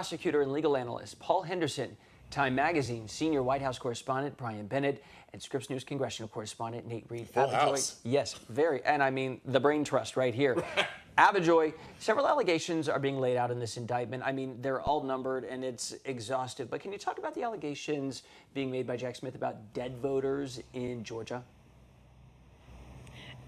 Prosecutor and legal analyst Paul Henderson, Time Magazine senior White House correspondent Brian Bennett, and Scripps News congressional correspondent Nate Reed. Full house. Yes, very. And I mean, the brain trust right here. Avajoy, several allegations are being laid out in this indictment. I mean, they're all numbered and it's exhaustive. But can you talk about the allegations being made by Jack Smith about dead voters in Georgia?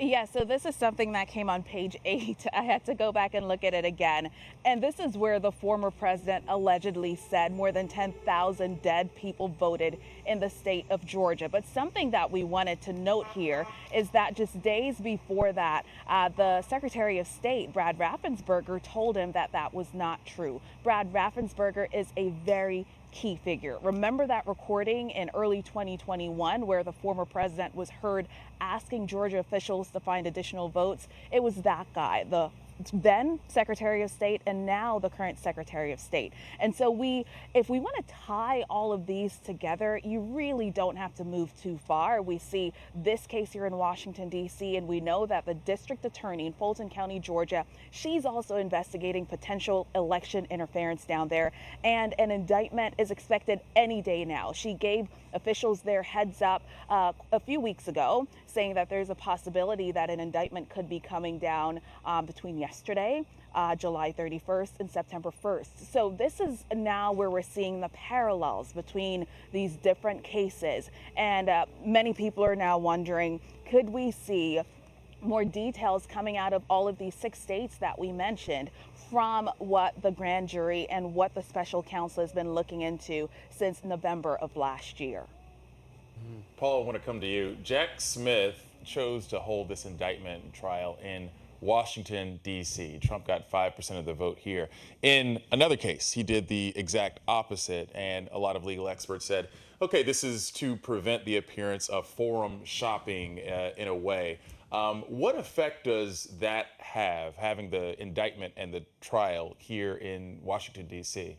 Yeah, so this is something that came on page 8. I had to go back and look at it again. And this is where the former president allegedly said more than 10,000 dead people voted in the state of Georgia. But something that we wanted to note here is that just days before that, the Secretary of State, Brad Raffensperger, told him that that was not true. Brad Raffensperger is a very key figure. Remember that recording in early 2021 where the former president was heard asking Georgia officials to find additional votes? It was that guy, the then Secretary of State and now the current Secretary of State. And so if we want to tie all of these together, you really don't have to move too far. We see this case here in Washington, D.C., and we know that the district attorney in Fulton County, Georgia, she's also investigating potential election interference down there. And an indictment is expected any day now. She gave officials their heads up a few weeks ago, saying that there's a possibility that an indictment could be coming down between yesterday, July 31st, and September 1st. So this is now where we're seeing the parallels between these different cases. And many people are now wondering, could we see more details coming out of all of these 6 states that we mentioned from what the grand jury and what the special counsel has been looking into since November of last year? Paul, I want to come to you. Jack Smith chose to hold this indictment trial in Washington, D.C. Trump got 5% of the vote here. In another case, he did the exact opposite, and a lot of legal experts said, okay, this is to prevent the appearance of forum shopping in a way. What effect does that have, having the indictment and the trial here in Washington, D.C.?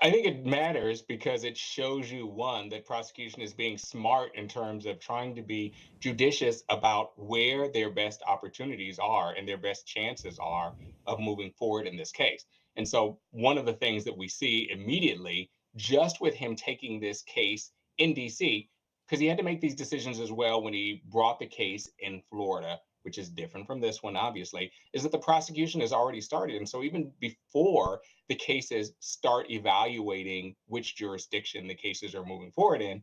I think it matters because it shows you, one, that prosecution is being smart in terms of trying to be judicious about where their best opportunities are and their best chances are of moving forward in this case. And so one of the things that we see immediately, just with him taking this case in DC, because he had to make these decisions as well when he brought the case in Florida, which is different from this one, obviously, is that the prosecution has already started. And so even before the cases start evaluating which jurisdiction the cases are moving forward in,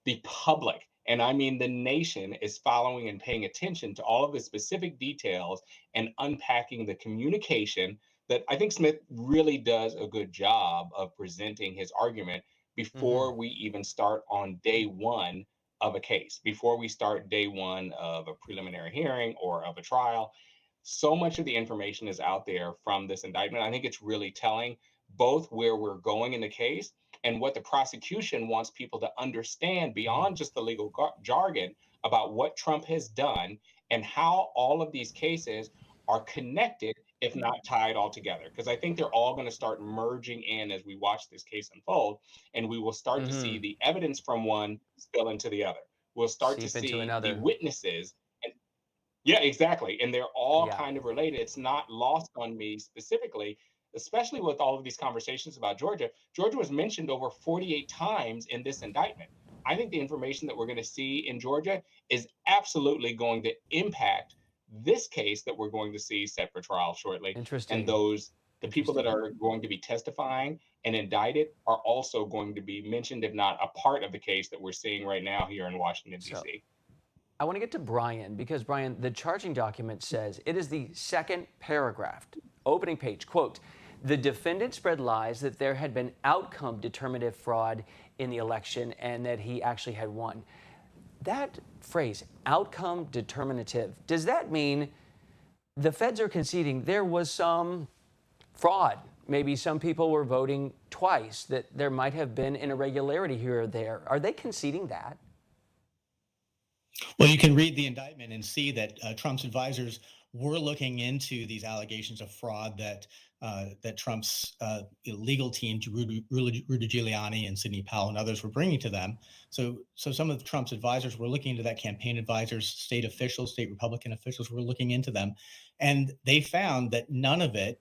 the public, and I mean the nation, is following and paying attention to all of the specific details and unpacking the communication that I think Smith really does a good job of presenting his argument before we even start on day one of a case, before we start day one of a preliminary hearing or of a trial. So much of the information is out there from this indictment. I think it's really telling both where we're going in the case and what the prosecution wants people to understand beyond just the legal jargon about what Trump has done and how all of these cases are connected, if not tied all together. Because I think they're all going to start merging in as we watch this case unfold, and we will start to see the evidence from one spill into the other. We'll start to Seep into see another. the witnesses. And yeah, exactly. And they're all Yeah. kind of related. It's not lost on me specifically, especially with all of these conversations about Georgia. Georgia was mentioned over 48 times in this indictment. I think the information that we're going to see in Georgia is absolutely going to impact this case that we're going to see set for trial shortly. Interesting. And the people that are going to be testifying and indicted are also going to be mentioned, if not a part of the case that we're seeing right now here in Washington, So, D.C. I want to get to Brian because, Brian, the charging document says it is the second paragraph, opening page, quote, the defendant spread lies that there had been outcome determinative fraud in the election and that he actually had won. That phrase, outcome determinative, does that mean the feds are conceding there was some fraud? Maybe some people were voting twice, that there might have been an irregularity here or there. Are they conceding that? Well, you can read the indictment and see that Trump's advisors were looking into these allegations of fraud that Trump's legal team, Rudy Giuliani and Sidney Powell and others, were bringing to them. So some of Trump's advisors were looking into that. Campaign advisors, state officials, state Republican officials were looking into them, and they found that none of it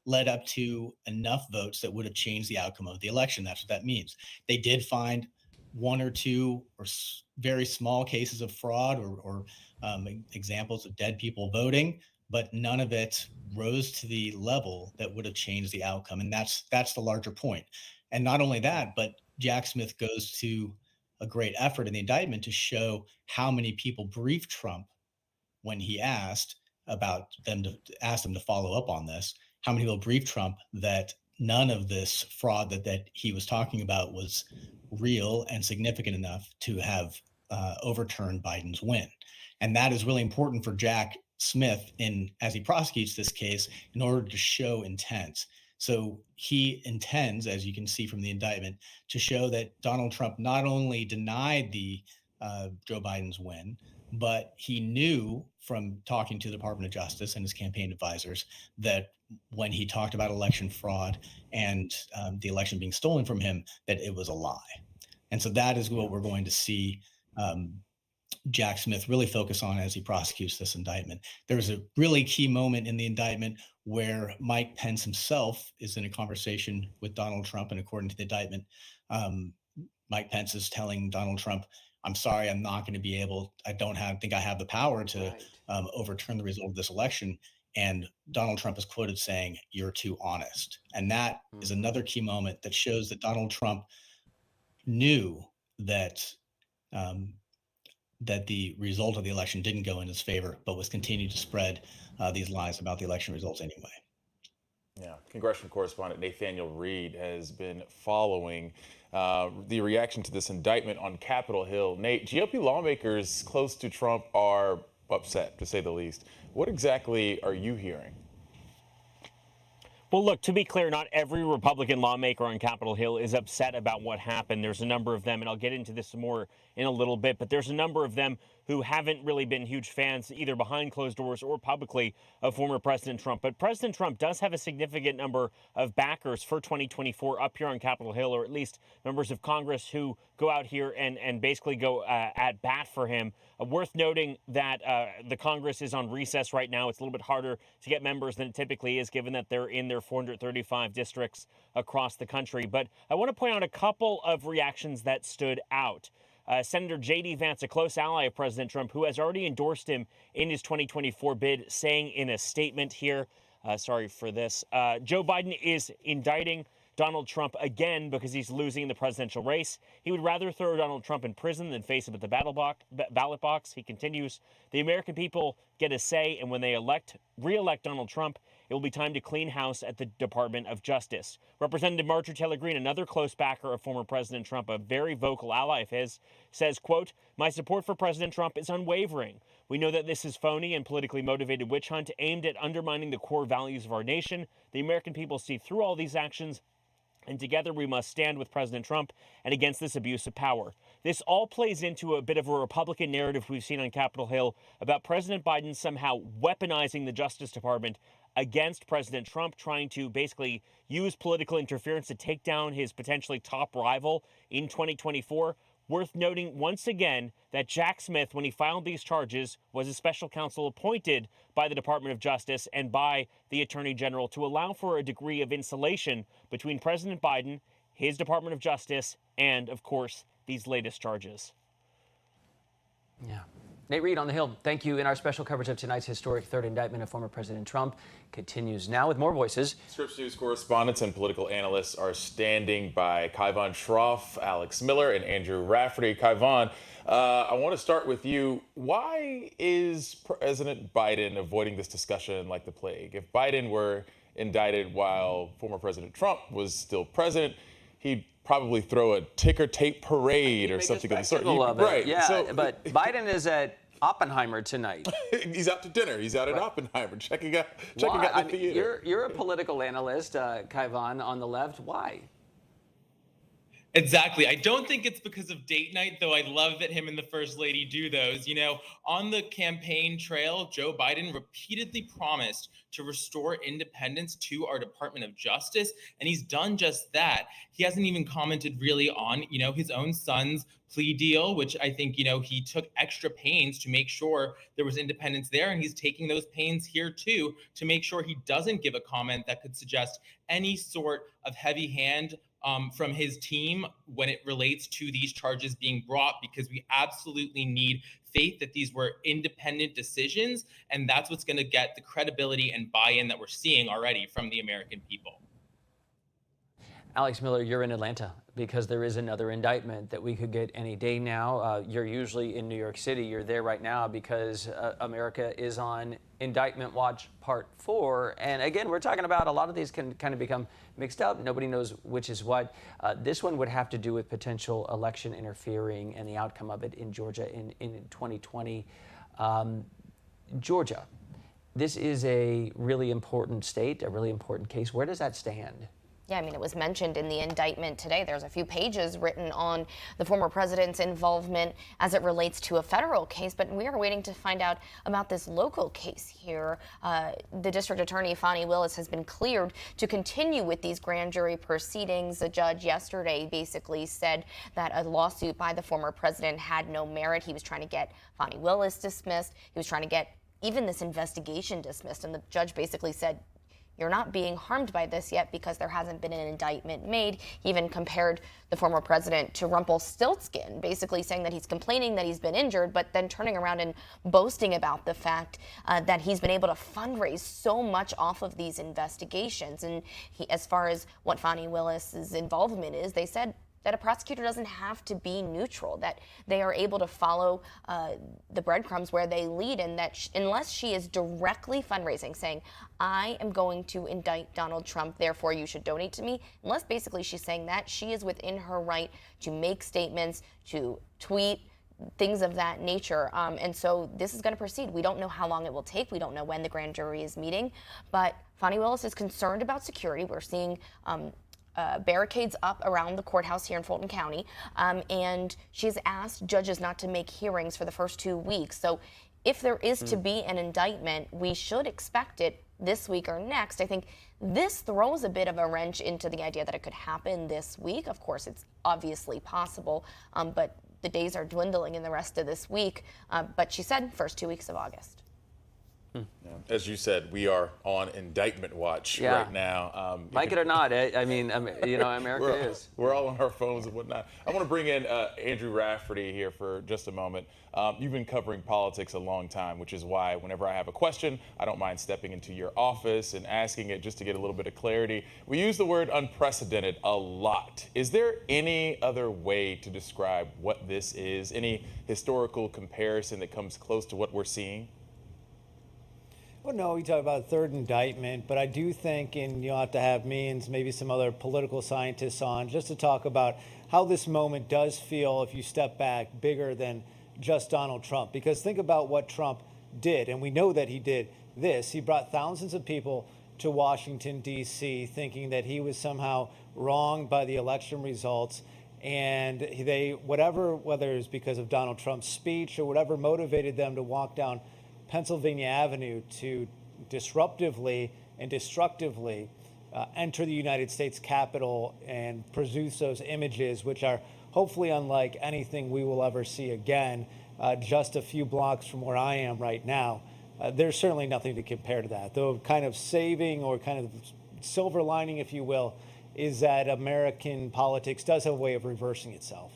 led up to enough votes that would have changed the outcome of the election. That's what that means. They did find one or two or very small cases of fraud or examples of dead people voting, but none of it rose to the level that would have changed the outcome. And that's the larger point. And not only that, but Jack Smith goes to a great effort in the indictment to show how many people briefed Trump when he asked them to follow up on this, how many people briefed Trump that none of this fraud that he was talking about was real and significant enough to have overturned Biden's win. And that is really important for Jack Smith as he prosecutes this case in order to show intent. So he intends, as you can see from the indictment, to show that Donald Trump not only denied Joe Biden's win, but he knew from talking to the Department of Justice and his campaign advisors that when he talked about election fraud and the election being stolen from him, that it was a lie. And so that is what we're going to see Jack Smith really focus on as he prosecutes this indictment. There's a really key moment in the indictment where Mike Pence himself is in a conversation with Donald Trump. And according to the indictment, Mike Pence is telling Donald Trump, I'm sorry, I'm not going to be able, I don't think I have the power to overturn the result of this election. And Donald Trump is quoted saying, "You're too honest." And that is another key moment that shows that Donald Trump knew that that the result of the election didn't go in his favor, but was continuing to spread these lies about the election results anyway. Yeah, congressional correspondent Nathaniel Reed has been following the reaction to this indictment on Capitol Hill. Nate, GOP lawmakers close to Trump are upset, to say the least. What exactly are you hearing? Well, look, to be clear, not every Republican lawmaker on Capitol Hill is upset about what happened. There's a number of them, and I'll get into this more in a little bit, but there's a number of them who haven't really been huge fans, either behind closed doors or publicly, of former President Trump. But President Trump does have a significant number of backers for 2024 up here on Capitol Hill, or at least members of Congress who go out here and basically go at bat for him. Worth noting that the Congress is on recess right now. It's a little bit harder to get members than it typically is, given that they're in their 435 districts across the country. But I want to point out a couple of reactions that stood out. Senator J.D. Vance, a close ally of President Trump, who has already endorsed him in his 2024 bid, saying in a statement here, sorry for this, Joe Biden is indicting Donald Trump again because he's losing in the presidential race. He would rather throw Donald Trump in prison than face him at the ballot box. He continues, the American people get a say, and when they re-elect Donald Trump, it will be time to clean house at the Department of Justice. Representative Marjorie Taylor Greene, another close backer of former President Trump, a very vocal ally of his, says, quote, my support for President Trump is unwavering. We know that this is phony and politically motivated witch hunt aimed at undermining the core values of our nation. The American people see through all these actions, and together we must stand with President Trump and against this abuse of power. This all plays into a bit of a Republican narrative we've seen on Capitol Hill about President Biden somehow weaponizing the Justice Department against President Trump, trying to basically use political interference to take down his potentially top rival in 2024. Worth noting once again that Jack Smith, when he filed these charges, was a special counsel appointed by the Department of Justice and by the Attorney General to allow for a degree of insulation between President Biden, his Department of Justice, and, of course, these latest charges. Yeah. Nate Reed on the Hill, thank you. And our special coverage of tonight's historic third indictment of former President Trump continues now with more voices. Scripps News correspondents and political analysts are standing by. Kyvon Schroff, Alex Miller, and Andrew Rafferty. Kyvon, I want to start with you. Why is President Biden avoiding this discussion like the plague? If Biden were indicted while former President Trump was still president, he'd probably throw a ticker tape parade or something of the sort. Right. Yeah, so, but Biden is at Oppenheimer tonight. He's out to dinner. He's out at Oppenheimer, checking out the theater. You're a political analyst, Kyvon, on the left. Why? Exactly. I don't think it's because of date night, though I love that him and the First Lady do those. You know, on the campaign trail, Joe Biden repeatedly promised to restore independence to our Department of Justice, and he's done just that. He hasn't even commented really on, his own son's plea deal, which I think, he took extra pains to make sure there was independence there, and he's taking those pains here too to make sure he doesn't give a comment that could suggest any sort of heavy hand from his team when it relates to these charges being brought, because we absolutely need faith that these were independent decisions. And that's what's going to get the credibility and buy-in that we're seeing already from the American people. Alex Miller, you're in Atlanta because there is another indictment that we could get any day now. You're usually in New York City. You're there right now because America is on Indictment Watch Part 4. And again, we're talking about a lot of these can kind of become mixed up. Nobody knows which is what. This one would have to do with potential election interfering and the outcome of it in Georgia in 2020. Georgia, this is a really important state, a really important case. Where does that stand? Yeah, I mean, it was mentioned in the indictment today. There's a few pages written on the former president's involvement as it relates to a federal case, but we are waiting to find out about this local case here. The district attorney, Fani Willis, has been cleared to continue with these grand jury proceedings. The judge yesterday basically said that a lawsuit by the former president had no merit. He was trying to get Fani Willis dismissed. He was trying to get even this investigation dismissed, and the judge basically said, you're not being harmed by this yet because there hasn't been an indictment made. He even compared the former president to Rumpelstiltskin, basically saying that he's complaining that he's been injured, but then turning around and boasting about the fact that he's been able to fundraise so much off of these investigations. And as far as what Fani Willis's involvement is, they said that a prosecutor doesn't have to be neutral, that they are able to follow the breadcrumbs where they lead, and that unless she is directly fundraising, saying, I am going to indict Donald Trump, therefore you should donate to me, unless basically she's saying that, she is within her right to make statements, to tweet, things of that nature. And so this is going to proceed. We don't know how long it will take. We don't know when the grand jury is meeting, but Fani Willis is concerned about security. We're seeing barricades up around the courthouse here in Fulton County, and she's asked judges not to make hearings for the first 2 weeks. So if there is to be an indictment, we should expect it this week or next. I think this throws a bit of a wrench into the idea that it could happen this week. Of course, it's obviously possible, but the days are dwindling in the rest of this week. But she said first 2 weeks of August. Yeah. As you said, we are on indictment watch right now. Like it or not, I mean, America is. We're all on our phones and whatnot. I want to bring in Andrew Rafferty here for just a moment. You've been covering politics a long time, which is why whenever I have a question, I don't mind stepping into your office and asking it just to get a little bit of clarity. We use the word unprecedented a lot. Is there any other way to describe what this is? Any historical comparison that comes close to what we're seeing? Well, no, we talk about third indictment, but I do think, and you'll have to have me and maybe some other political scientists on just to talk about how this moment does feel, if you step back, bigger than just Donald Trump. Because think about what Trump did, and we know that he did this. He brought thousands of people to Washington, D.C., thinking that he was somehow wronged by the election results. And whether it's because of Donald Trump's speech or whatever motivated them to walk down Pennsylvania Avenue to disruptively and destructively enter the United States Capitol and produce those images, which are hopefully unlike anything we will ever see again, just a few blocks from where I am right now. There's certainly nothing to compare to that. The kind of saving or kind of silver lining, if you will, is that American politics does have a way of reversing itself.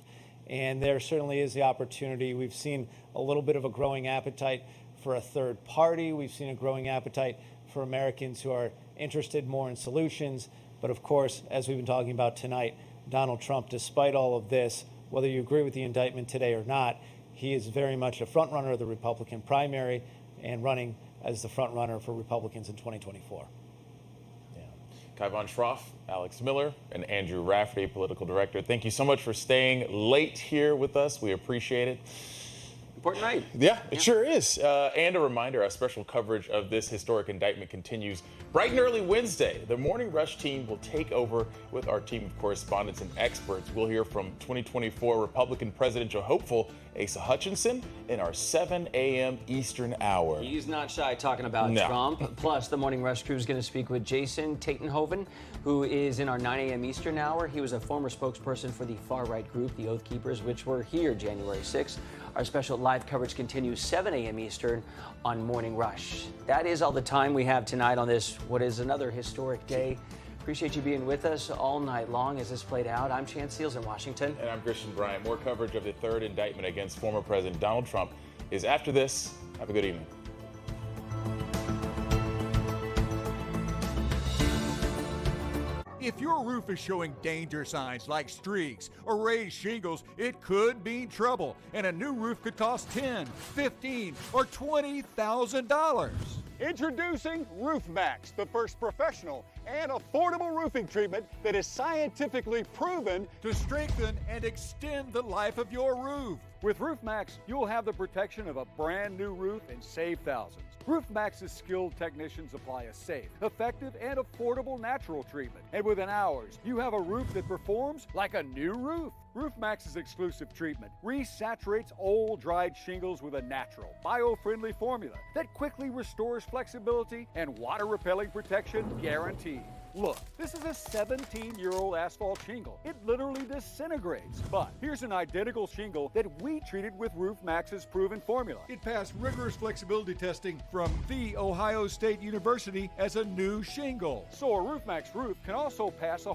And there certainly is the opportunity. We've seen a little bit of a growing appetite for a third party. We've seen a growing appetite for Americans who are interested more in solutions. But of course, as we've been talking about tonight, Donald Trump, despite all of this, whether you agree with the indictment today or not, he is very much a front runner of the Republican primary and running as the front runner for Republicans in 2024. Kai von Schroff, Alex Miller, and Andrew Rafferty, political director. Thank you so much for staying late here with us. We appreciate it. Important night. Yeah, it sure is. And a reminder, our special coverage of this historic indictment continues bright and early Wednesday. The Morning Rush team will take over with our team of correspondents and experts. We'll hear from 2024 Republican presidential hopeful Asa Hutchinson in our 7 a.m. Eastern hour. He's not shy talking about Trump. Plus, the Morning Rush crew is going to speak with Jason Tatenhoven, who is in our 9 a.m. Eastern hour. He was a former spokesperson for the far-right group, the Oath Keepers, which were here January 6th. Our special live coverage continues 7 a.m. Eastern on Morning Rush. That is all the time we have tonight on this, what is another historic day. Appreciate you being with us all night long as this played out. I'm Chance Seals in Washington. And I'm Christian Bryant. More coverage of the third indictment against former President Donald Trump is after this. Have a good evening. If your roof is showing danger signs like streaks or raised shingles, it could mean trouble, and a new roof could cost $10,000, $15,000, or $20,000. Introducing RoofMax, the first professional and affordable roofing treatment that is scientifically proven to strengthen and extend the life of your roof. With RoofMax, you'll have the protection of a brand new roof and save thousands. RoofMax's skilled technicians apply a safe, effective, and affordable natural treatment. And within hours, you have a roof that performs like a new roof. RoofMax's exclusive treatment resaturates old, dried shingles with a natural, bio-friendly formula that quickly restores flexibility and water-repelling protection guaranteed. Look, this is a 17-year-old asphalt shingle. It literally disintegrates. But here's an identical shingle that we treated with RoofMax's proven formula. It passed rigorous flexibility testing from The Ohio State University as a new shingle. So a RoofMax roof can also pass a